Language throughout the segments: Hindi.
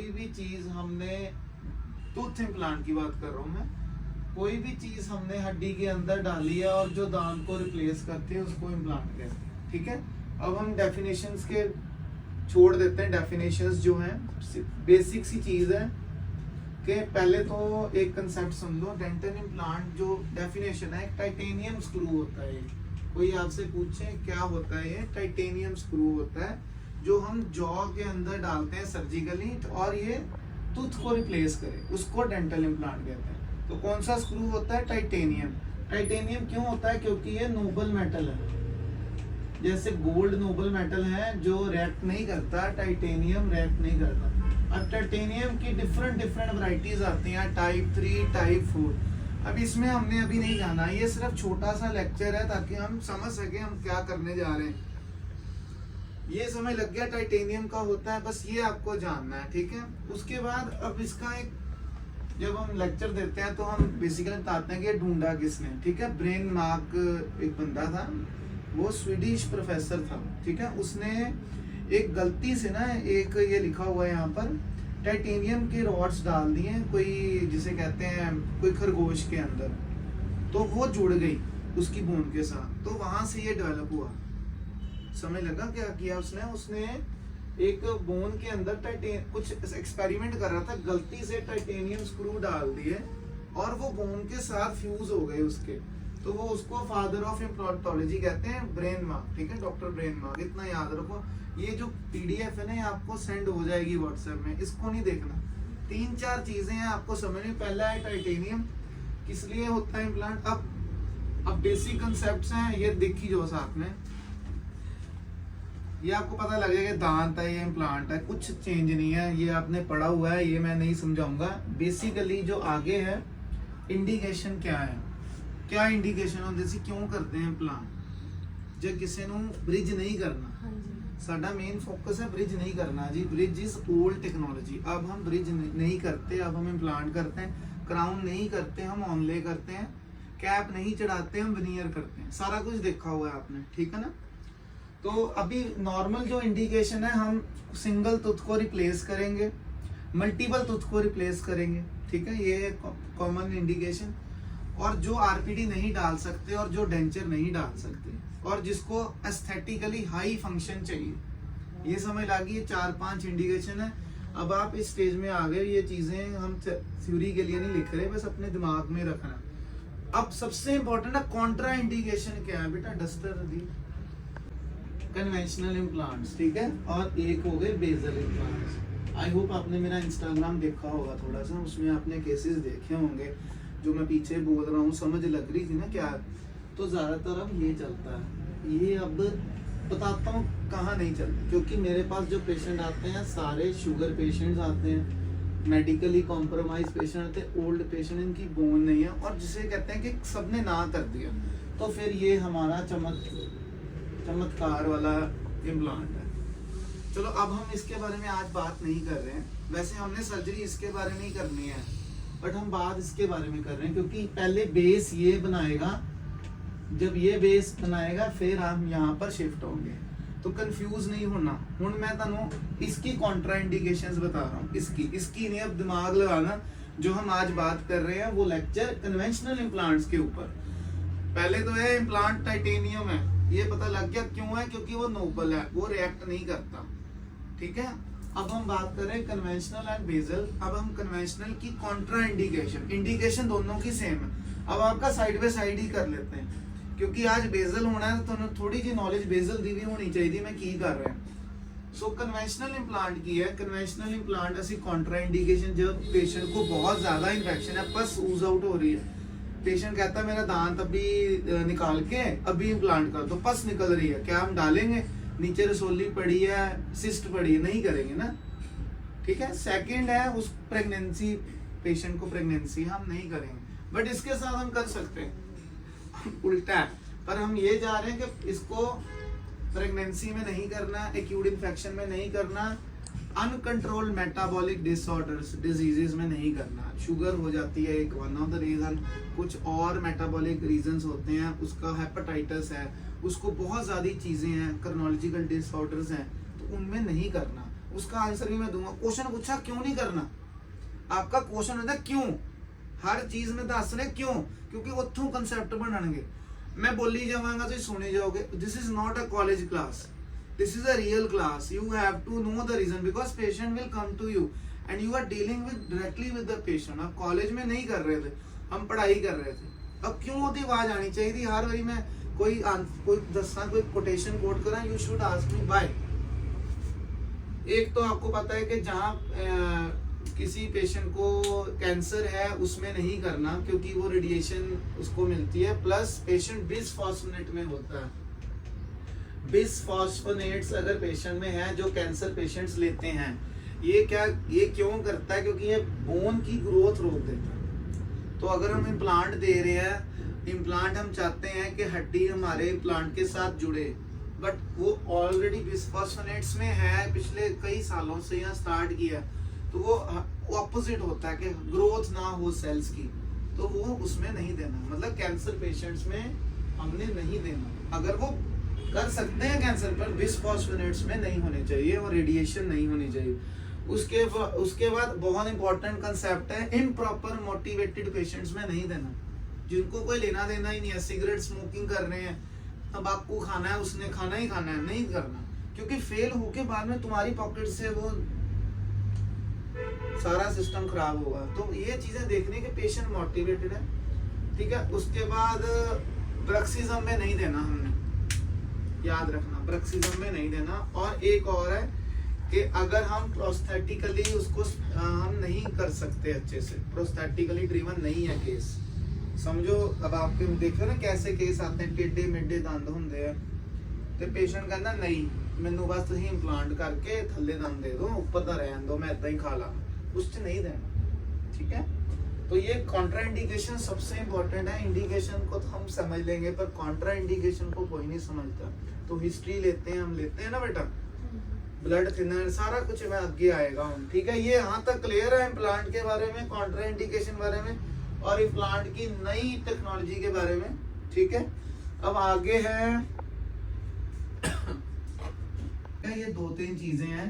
कोई भी चीज हमने, टूथ इम्प्लांट की बात कर रहा हूँ मैं, कोई भी चीज हमने हड्डी के अंदर डाली है और जो दांत को रिप्लेस करती है उसको इम्प्लांट कहते हैं। ठीक है, अब हम डेफिनेशंस के छोड़ देते हैं। डेफिनेशंस जो हैं बेसिक सी चीज है कि पहले तो एक कंसेप्ट समझो। डेंटल इम्प्लांट जो डेफिनेशन है, एक टाइटेनियम स्क्रू होता है। कोई आपसे पूछे क्या होता है, ये टाइटेनियम स्क्रू होता है जो हम जॉ के अंदर डालते हैं सर्जिकली, और ये टूथ को रिप्लेस करे, उसको डेंटल इम्प्लांट कहते हैं। तो कौन सा स्क्रू होता है? टाइटेनियम। टाइटेनियम क्यों होता है? क्योंकि ये नोबल मेटल है। जैसे गोल्ड नोबल मेटल है जो रिएक्ट नहीं करता, टाइटेनियम रिएक्ट नहीं करता। अब टाइटेनियम की डिफरेंट वैरायटीज आती हैं, टाइप 3, टाइप 4। अब इसमें हमने अभी नहीं जाना, ये सिर्फ छोटा सा लेक्चर है ताकि हम समझ सके हम क्या करने जा रहे हैं। ये समझ लग गया टाइटेनियम का होता है, बस ये आपको जानना है। ठीक है, उसके बाद अब इसका एक, जब हम लेक्चर देते हैं तो हम बेसिकली बताते हैं कि ढूंढा किसने। ठीक है, ब्रेन मार्क एक बंदा था, वो स्वीडिश प्रोफेसर था। ठीक है, उसने एक गलती से ना, एक ये लिखा हुआ है यहाँ पर, टाइटेनियम के रॉड्स डाल दिए कोई, जिसे कहते हैं कोई खरगोश के अंदर, तो वो जुड़ गई उसकी बोन के साथ, तो वहां से ये डेवलप हुआ। समझ लगा क्या किया उसने एक बोन के अंदर कुछ एक्सपेरिमेंट कर रहा था, गलती से टाइटेनियम स्क्रू डाल दिए और वो बोन के साथ फ्यूज हो गए उसके, तो वो उसको फादर ऑफ इम्प्लांटोलॉजी कहते हैं, ब्रेन मार्क। ठीक है, डॉक्टर ब्रेन मार्क, इतना याद रखो। ये जो पीडीएफ है ना, ये आपको सेंड हो जाएगी व्हाट्सएप में, इसको नहीं देखना। 3-4 चीजें हैं आपको समझ में। पहला है टाइटेनियम किस लिए होता है इम्प्लांट। अब बेसिक कंसेप्ट्स हैं, ये देखी जो साथ में, ये आपको पता लगेगा दांत है, ये इम्प्लांट है, कुछ चेंज नहीं है, ये आपने पढ़ा हुआ है, ये मैं नहीं समझाऊंगा। बेसिकली जो आगे है, इंडिकेशन क्या है, क्या इंडिकेशन होती है, क्यों करते हैं इम्प्लांट। जब किसी को ब्रिज नहीं करना, साडा मेन फोकस है ब्रिज नहीं करना जी। Bridge is old technology. अब हम ब्रिज नहीं करते, अब हम इम्प्लांट करते हैं। क्राउन नहीं करते, हम ऑनले करते हैं। कैप नहीं चढ़ाते, हम विनियर करते हैं। सारा कुछ देखा हुआ है आपने, ठीक है ना। तो अभी नॉर्मल जो इंडिकेशन है, हम सिंगल टूथ को रिप्लेस करेंगे, मल्टीपल टूथ को रिप्लेस करेंगे। ठीक है, ये कॉमन इंडिकेशन। और जो आरपीडी नहीं डाल सकते और जो डेंचर नहीं डाल सकते और जिसको एस्थेटिकली हाई फंक्शन चाहिए, ये समझ लगी। ये 4-5 इंडिकेशन है। अब आप इस स्टेज में आ गए, ये चीजें हम थ्योरी के लिए नहीं लिख रहे, बस अपने दिमाग में रखना। अब सबसे इंपॉर्टेंट है कॉन्ट्रा इंडिकेशन क्या है बेटा, डस्टर दी, कन्वेंशनल इम्प्लांट्स। ठीक है, और एक हो गए बेजल इम्प्लांट्स। आई होप आपने मेरा इंस्टाग्राम देखा होगा थोड़ा सा, उसमें आपने केसेस देखे होंगे जो मैं पीछे बोल रहा हूँ, समझ लग रही थी ना क्या। तो ज्यादातर अब ये चलता है, ये अब बताता हूँ कहाँ नहीं चलता, क्योंकि मेरे पास जो पेशेंट आते हैं सारे शुगर पेशेंट्स आते हैं, मेडिकली कॉम्प्रोमाइज पेशेंट आते हैं, ओल्ड पेशेंट, इनकी बोन नहीं है, और जिसे कहते हैं कि सबने ना कर दिया, तो फिर ये हमारा चमत्कार वाला इम्प्लांट है। चलो अब हम इसके बारे में आज बात नहीं कर रहे हैं, वैसे हमने सर्जरी इसके बारे में ही करनी है, बट हम बात इसके बारे में कर रहे हैं क्योंकि पहले बेस ये बनाएगा, जब ये बेस बनाएगा फिर हम यहाँ पर शिफ्ट होंगे, तो कंफ्यूज नहीं होना। हुण मैं तुहानू इसकी कॉन्ट्रा इंडिकेशंस बता रहा हूँ, इसकी नहीं, अब दिमाग लगाना। जो हम आज बात कर रहे हैं वो लेक्चर कन्वेंशनल इम्प्लांट्स के ऊपर। पहले तो है इम्प्लांट टाइटेनियम है, ये पता लग गया क्यों है, क्योंकि वो नोबल है, वो रिएक्ट नहीं करता। ठीक है, अब हम बात कर रहे हैं कन्वेंशनल एंड बेजल। अब हम कन्वेंशनल की कॉन्ट्रा इंडिकेशन दोनों की सेम है। अब आपका साइड बाय साइड ही कर लेते हैं, क्योंकि आज बेजल होना है तो थोड़ी जी नॉलेज बेजल दी भी होनी चाहिए, मैं की कर रहा हूं। सो कन्वेंशनल इम्प्लांट की है। कन्वेंशनल इम्प्लांट ऐसी कॉन्ट्रा इंडिकेशन जब पेशेंट को बहुत ज्यादा इन्फेक्शन है, पस ऊज आउट हो रही है, पेशेंट कहता है मेरा दांत अभी निकाल के अभी इम्प्लांट कर दो, पस निकल रही है, क्या हम डालेंगे? नीचे रसोली पड़ी है, सिस्ट पड़ी है, नहीं करेंगे ना। ठीक है, सेकंड है उस प्रेगनेंसी, पेशेंट को प्रेगनेंसी, हम नहीं करेंगे, बट इसके साथ हम कर सकते हैं उल्टा है, पर हम ये जा रहे हैं कि इसको प्रेगनेंसी में नहीं करना, एक्यूट इन्फेक्शन में नहीं करना, अनकंट्रोल्ड मेटाबॉलिक डिसऑर्डर्स डिजीजेस में नहीं करना। शुगर हो जाती है एक वन ऑफ द रीजन, कुछ और मेटाबॉलिक रीजंस होते हैं, उसका हेपेटाइटिस है, उसको बहुत ज़्यादा चीज़ें हैं, क्रोनोलॉजिकल डिसऑर्डर्स हैं, तो उनमें नहीं करना। उसका आंसर भी मैं दूंगा। क्वेश्चन पूछा क्यों नहीं करना, आपका क्वेश्चन होता है क्यों, हर चीज में दस रहे क्यों, क्योंकि उथों कंसेप्ट बनणगे। मैं बोली जावांगा तो सुने जाओगे। This is not a college class, this is a real class. You have to know the reason because patient will come to you and you are dealing with directly with the patient. आप कॉलेज में नहीं कर रहे थे, हम पढ़ाई कर रहे थे। अब क्यों होती आवाज आनी चाहिए थी हर बारी मैं कोई दसा कोई कोटेशन कोट करा, you should ask me why. एक तो आपको पता है कि जहाँ किसी पेशेंट को कैंसर है उसमें नहीं करना क्योंकि वो रेडिएशन उसको मिलती है, प्लस पेशेंट बिसफॉस्फोनेट में होता है। बिसफॉस्फोनेट्स अगर पेशेंट में है जो कैंसर पेशेंट्स लेते हैं, ये क्यों करता है, क्योंकि ये बोन की ग्रोथ रोक देता है। तो अगर हम इम्प्लांट दे रहे हैं, इम्प्लांट हम चाहते हैं कि हड्डी हमारे इम्प्लांट के साथ जुड़े, बट वो ऑलरेडी बिसफॉस्फोनेट्स में है, पिछले कई सालों से यहाँ स्टार्ट किया, तो वो ऑपोजिट होता है कि ग्रोथ ना हो सेल्स की, तो वो उसमें नहीं देना। मतलब कैंसर पेशेंट्स में हमने नहीं देना। अगर वो कर सकते हैं कैंसर पर, बिसफॉस्फोनेट्स में नहीं होने चाहिए और रेडिएशन नहीं होनी चाहिए। उसके बाद बहुत इंपॉर्टेंट कंसेप्ट है, इम्प्रॉपर मोटिवेटेड पेशेंट्स में नहीं देना, जिनको कोई लेना देना ही नहीं है, सिगरेट स्मोकिंग कर रहे हैं, तंबाकू खाना है, उसने खाना ही खाना है, नहीं करना, क्योंकि फेल होके बाद में तुम्हारी पॉकेट से वो सारा सिस्टम खराब होगा। तो ये चीजें देखने के पेशेंट मोटिवेटेड है, ठीक है। उसके बाद ब्रक्सिज्म में नहीं देना, हमने याद रखना ब्रक्सिज्म में नहीं देना। और एक और है कि अगर हम प्रोस्थेटिकली उसको हम नहीं कर सकते अच्छे से, प्रोस्थेटिकली ड्रिवन नहीं है केस, समझो। अब आपके देखो ना कैसे केस आते हैं, टेढ़े मेढ़े दंद होंगे हैं, तो पेशेंट कहता नहीं मैनू बस तुम इम्प्लांट करके थल्ले दंद दे दो, ऊपर का रहन दो, मैं इतना ही खा ला, उस नहीं देना, ठीक है। तो ये कॉन्ट्रा इंडिकेशन सबसे इंपॉर्टेंट है। इंडिकेशन को तो हम समझ लेंगे, पर कॉन्ट्रा इंडिकेशन को कोई नहीं समझता। तो हिस्ट्री लेते हैं, हम लेते हैं ना बेटा, ब्लड थिनर सारा कुछ मैं आगे आएगा हम, ठीक है। ये यहाँ तक क्लियर है इम्प्लांट के बारे में, कॉन्ट्रा इंडिकेशन बारे में और इम्प्लांट की नई टेक्नोलॉजी के बारे में, ठीक है। अब आगे है ये दो तीन चीजें हैं,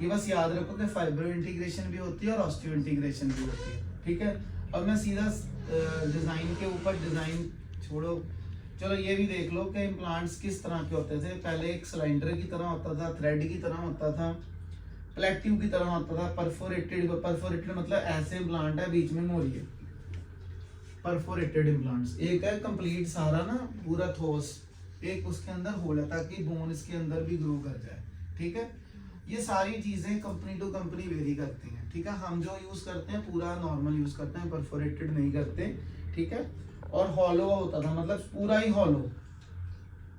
ये बस याद रखो कि फाइब्रो इंटीग्रेशन भी होती है और ऑस्टियो इंटीग्रेशन भी होती है, ठीक है। अब मैं सीधा डिजाइन के ऊपर, डिजाइन छोड़ो, चलो ये भी देख लो कि इम्प्लांट्स किस तरह के होते थे। पहले एक सिलेंडर की तरह होता था, थ्रेड की तरह होता था, प्लेटिव की तरह होता था, परफोरेटेड मतलब ऐसे इम्प्लांट है बीच में मोरी है, परफोरेटेड इम्प्लांट्स। एक है कंप्लीट सारा ना पूरा ठोस, एक उसके अंदर होल है ताकि बोन इसके अंदर भी ग्रो कर जाए, ठीक है। ये सारी चीजें कंपनी टू कंपनी वेरी करती हैं, ठीक है। हम जो यूज करते हैं पूरा नॉर्मल यूज करते हैं, परफोरेटेड नहीं करते, ठीक है। और हॉलो होता था, मतलब पूरा ही हॉलो,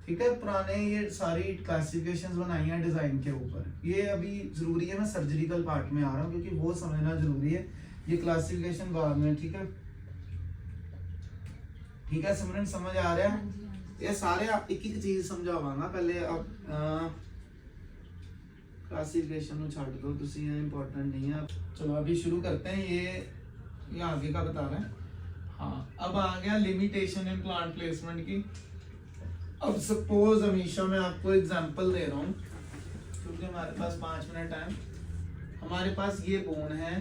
ठीक है। पुराने ये सारी क्लासिफिकेशंस बनाई हैं डिजाइन के ऊपर, ये अभी जरूरी है, मैं सर्जिकल पार्ट में आ रहा हूँ क्योंकि वो समझना जरूरी है, ये क्लासिफिकेशन बाद में, ठीक है। ठीक है सिमरन, समझ आ रहा है? ये सारे आप एक एक चीज समझावांगा पहले। अब क्लासिफिकेशन को छाड़ दो, तुसी ये इंपॉर्टेंट नहीं है। चलो अभी शुरू करते हैं, ये आगे का बता रहे हैं। हाँ, अब आ गया लिमिटेशन इन प्लांट प्लेसमेंट की। अब सपोज हमेशा मैं आपको एग्जांपल दे रहा हूँ क्योंकि हमारे पास 5 मिनट टाइम। हमारे पास ये बोन है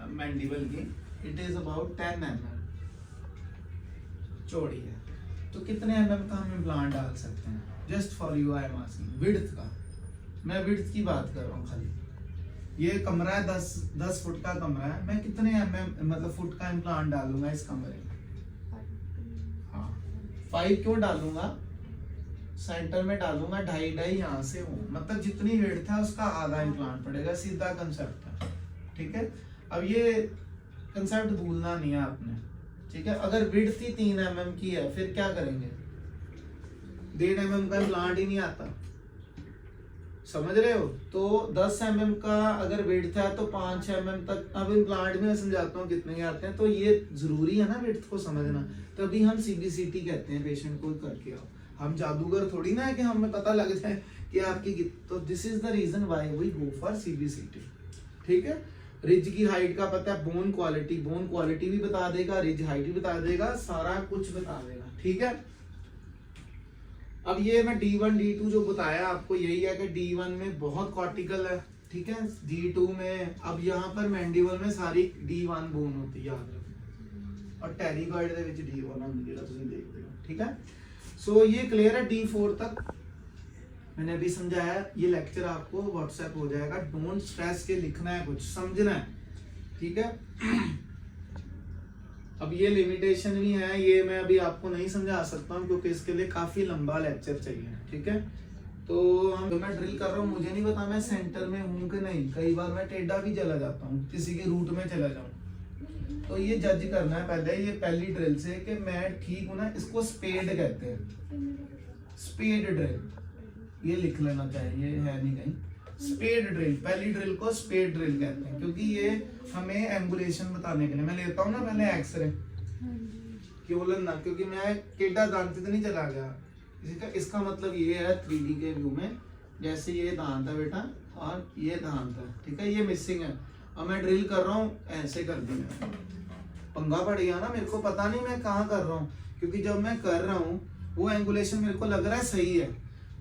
मैंडिबल की, इट इज अबाउट 10 mm चौड़ी है, तो कितने mm का हम इम्प्लांट डाल सकते हैं? Just for you I am asking, width का, मैं विड्थ की बात कर रहा हूँ खाली। ये कमरा है 10 फुट का कमरा है, मैं कितने मतलब फुट का इम्प्लांट डालूंगा इस कमरे में? हाँ, 5 क्यों डालूंगा? सेंटर में डालूंगा, 2.5 यहाँ से हो, मतलब जितनी विड्थ है उसका आधा इम्प्लांट पड़ेगा, सीधा कंसेप्ट है, ठीक है। अब ये कंसेप्ट भूलना नहीं है आपने, ठीक है। अगर विड्थ ही 3 mm की है फिर क्या करेंगे? 1.5 mm का इम्प्लांट ही नहीं आता, समझ रहे हो? तो 10 mm का अगर विड्थ है तो 5 mm तक। अब इम्प्लांट में मैं समझाता हूँ कितने के आते हैं, तो ये जरूरी है ना विड्थ को समझना, तभी हम CBCT कहते हैं पेशेंट को करके आओ। हम जादूगर थोड़ी ना है कि हमें पता लग जाए कि आपकी, तो this is the reason why we go for CBCT, ठीक है। रिज की हाइट का पता है, बोन क्वालिटी भी बता देगा, रिज हाइट भी बता देगा, सारा कुछ बता देगा, ठीक है। अब ये मैं D1 D2 जो बताया आपको, यही है कि D1 में बहुत कॉर्टिकल है, ठीक है, D2 में, अब यहाँ पर मैंडिबल में सारी D1 बोन होती है, याद रखो, और टेरिगॉइड ਦੇ ਵਿੱਚ D1 ਹੁੰਦੀ ਜਿਹੜਾ ਤੁਸੀਂ देखते हो, ठीक है। सो ये क्लियर है D4 तक मैंने अभी समझाया। ये लेक्चर आपको व्हाट्सएप हो जाएगा, डोंट स्ट्रेस के लिखना है, कुछ समझना है, ठीक है। अब ये लिमिटेशन भी है, ये मैं अभी आपको नहीं समझा सकता हूँ क्योंकि इसके लिए काफी लंबा लेक्चर चाहिए, ठीक है। तो मैं ड्रिल कर रहा हूँ, मुझे नहीं पता मैं सेंटर में हूँ कि नहीं, कई बार मैं टेढ़ा भी चला जाता हूँ, किसी के रूट में चला जाऊँ, तो ये जज करना है पहले, ये पहली ड्रिल से कि मैं ठीक हूँ ना। इसको स्पेड कहते हैं, स्पेड ड्रिल, ये लिख लेना चाहिए, ये है नहीं कहीं। स्पेड ड्रिल, पहली ड्रिल को स्पेड ड्रिल कहते हैं क्योंकि ये हमें एंगुलेशन बताने के लिए, मैं लेता हूँ ना पहले एक्सरे, क्यों लेना, क्योंकि मैं टेढ़ा दांत से तो नहीं चला गया। इसका मतलब ये है 3D के व्यू में, जैसे ये दांत है बेटा और ये दांत है, ठीक है, ये मिसिंग है। अब मैं ड्रिल कर रहा हूँ, ऐसे कर दिया, पंगा पड़ गया ना, मेरे को पता नहीं मैं कहाँ कर रहा हूँ, क्योंकि जब मैं कर रहा हूँ वो एंगुलेशन मेरे को लग रहा है सही है,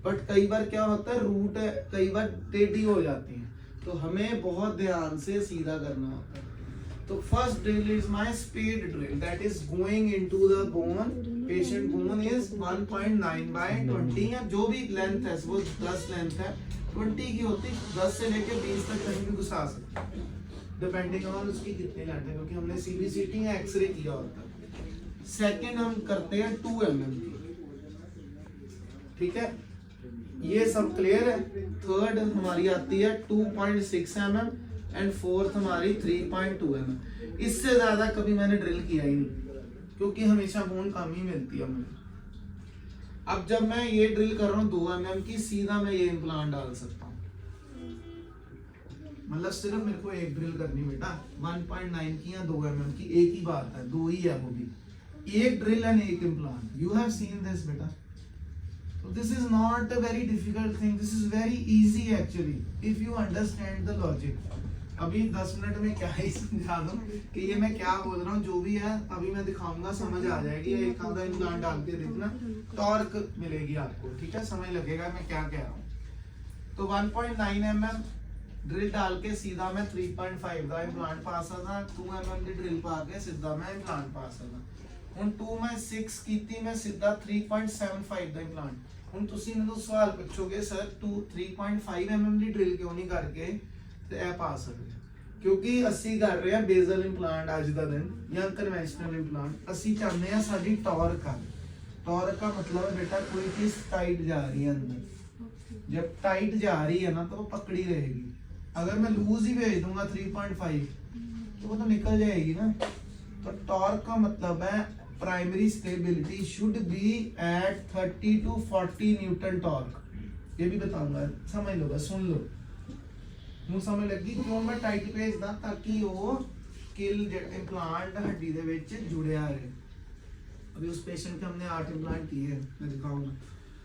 बट कई बार क्या होता है, रूट कई बार टेढ़ी हो जाती है, तो हमें बहुत ध्यान से सीधा करना होता है। तो first drill is my spade drill, that is going into the bone, patient bone is 1.9/20, या जो भी लेंथ है, वो 10 लेंथ है, 20 की होती, 10 से लेके 20 तक कहीं भी घुसा सकते, डिपेंडिंग ऑन उसकी कितनी लेंथ है, क्योंकि हमने CBCT या एक्सरे किया होता है। सेकेंड हम करते हैं 2 mm की, ठीक है, ये सब क्लियर है। थर्ड हमारी आती है 2.6 mm एंड फोर्थ हमारी 3.2 mm। इससे ज्यादा कभी मैंने ड्रिल किया ही नहीं क्योंकि हमेशा बोन कम ही मिलती है मुझे। अब जब मैं ये ड्रिल कर रहा हूँ 2 mm की, सीधा मैं ये इम्प्लांट डाल सकता हूँ, मतलब सिर्फ मेरे को एक ड्रिल करनी बेटा, 1.9 की या 2 mm की, एक ही बात है, 2 ही है वो भी, एक ड्रिल एंड एक implant. You have seen this बेटा, so this is not a very difficult thing, this is very easy actually if you understand the logic। अभी 10 मिनट में क्या ही समझा दूं कि ये मैं क्या बोल रहा हूँ, जो भी है अभी मैं दिखाऊंगा, समझ आ जाएगी। एक आधा इम्प्लांट डाल के देखना, टॉर्क मिलेगी आपको, ठीक है, समय लगेगा मैं क्या कह रहा हूँ। तो 1.9 mm ड्रिल डाल के सीधा मैं 3.5 ਦਾ इम्प्लांट पा सकदा, 2 mm ਦੀ ड्रिल पा के सीधा मैं इम्प्लांट पा सकदा। ਹੁਣ 2 ਮੈਂ 6 ਕੀਤੀ, ਮੈਂ ਸਿੱਧਾ 3.75 ਦਾ ਇੰਪਲਾਂਟ। ਹੁਣ ਤੁਸੀਂ ਮੈਨੂੰ ਸਵਾਲ ਪੁੱਛੋਗੇ ਸਰ ਤੂੰ 3.5 mm ਦੀ ਡਰਿਲ ਕਿਉਂ ਨਹੀਂ ਕਰਕੇ ਤੇ ਇਹ ਪਾ ਸਕਦੇ, ਕਿਉਂਕਿ ਅਸੀਂ ਕਰ ਰਹੇ ਹਾਂ ਬੇਜ਼ਲ ਇੰਪਲਾਂਟ ਅੱਜ ਦਾ ਦਿਨ ਜਾਂ ਕਨਵੈਨਸ਼ਨਲ ਇੰਪਲਾਂਟ। ਅਸੀਂ ਚਾਹੁੰਦੇ ਹਾਂ ਸਾਡੀ ਟੌਰਕ ਆ, टॉर्क का मतलब है बेटा कोई चीज टाइट जा रही है अंदर, जब टाइट जा रही है ना तो वो पकड़ी रहेगी। अगर मैं लूज ही भेज दूंगा 3.5 तो वो तो निकल जाएगी ना। तो टॉर्क का मतलब है primary stability should be at 30 to 40 newton torque. ये भी बताऊंगा, समझ लो बस, सुन लो, मुझे समझ लगी क्यों मैं टाइट भेजदा, ताकि वो किल इम्प्लांट हड्डी दे विच जुड़िया रहे। अभी उस पेशेंट के हमने 8 इम्प्लांट किए हैं, मैं दिखाऊंगा।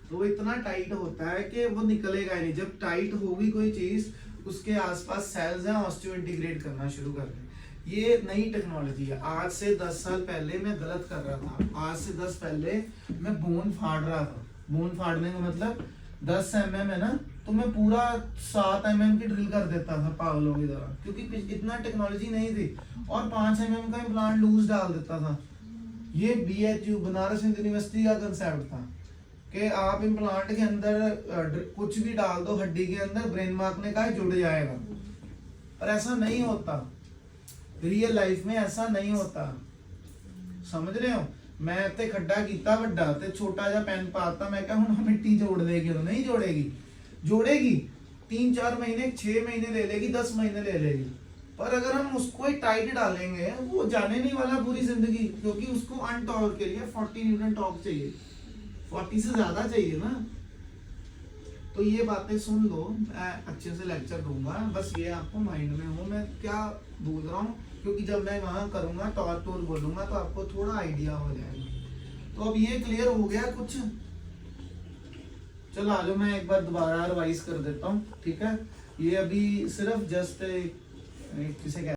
तो वो इतना टाइट होता है कि वो निकलेगा ही नहीं। जब टाइट होगी कोई चीज, उसके आसपास सेल्स हैं ऑस्टियो इंटीग्रेट करना शुरू कर दें। ये नई टेक्नोलॉजी है। आज से 10 साल पहले मैं गलत कर रहा था। आज से 10 पहले मैं बोन फाड़ रहा था। बोन फाड़ने का मतलब 10 mm है ना, तो मैं पूरा 7 mm की ड्रिल कर देता था पागलों की तरह, क्योंकि इतना टेक्नोलॉजी नहीं थी। और 5 mm का इम्प्लांट लूज डाल देता था। ये BHU बनारस हिंदू यूनिवर्सिटी का कंसेप्ट था कि आप इम्प्लांट के अंदर कुछ भी डाल दो हड्डी के अंदर, ब्रेन मार्क ने कहा जुड़ जाएगा। पर ऐसा नहीं होता, रियल लाइफ में ऐसा नहीं होता, समझ रहे हो। मैं ते खड्डा कीता वड्डा ते छोटा जा पेन पाता, मैं कहा हुण मिट्टी जोड़ देगी, नहीं जोड़ेगी। जोड़ेगी 3-4 महीने 6 महीने ले लेगी, 10 महीने ले लेगी। पर अगर हम उसको ही टाइट डालेंगे, वो जाने नहीं वाला पूरी जिंदगी, क्योंकि उसको अनटॉर्क के लिए 40 न्यूटन टॉर्क चाहिए, 40 से ज्यादा चाहिए ना। तो ये बातें सुन लो, मैं अच्छे से लेक्चर दूंगा, बस ये आपको माइंड में हो मैं क्या बोल रहा हूँ, क्योंकि जब मैं वहां करूंगा टॉर्क टूर बोलूंगा तो आपको थोड़ा आइडिया हो जाएगा। तो अब ये क्लियर हो गया कुछ। चलो आ जाओ, मैं एक बार दोबारा रिवाइज कर देता हूँ, ठीक है। ये अभी सिर्फ जस्ट किसे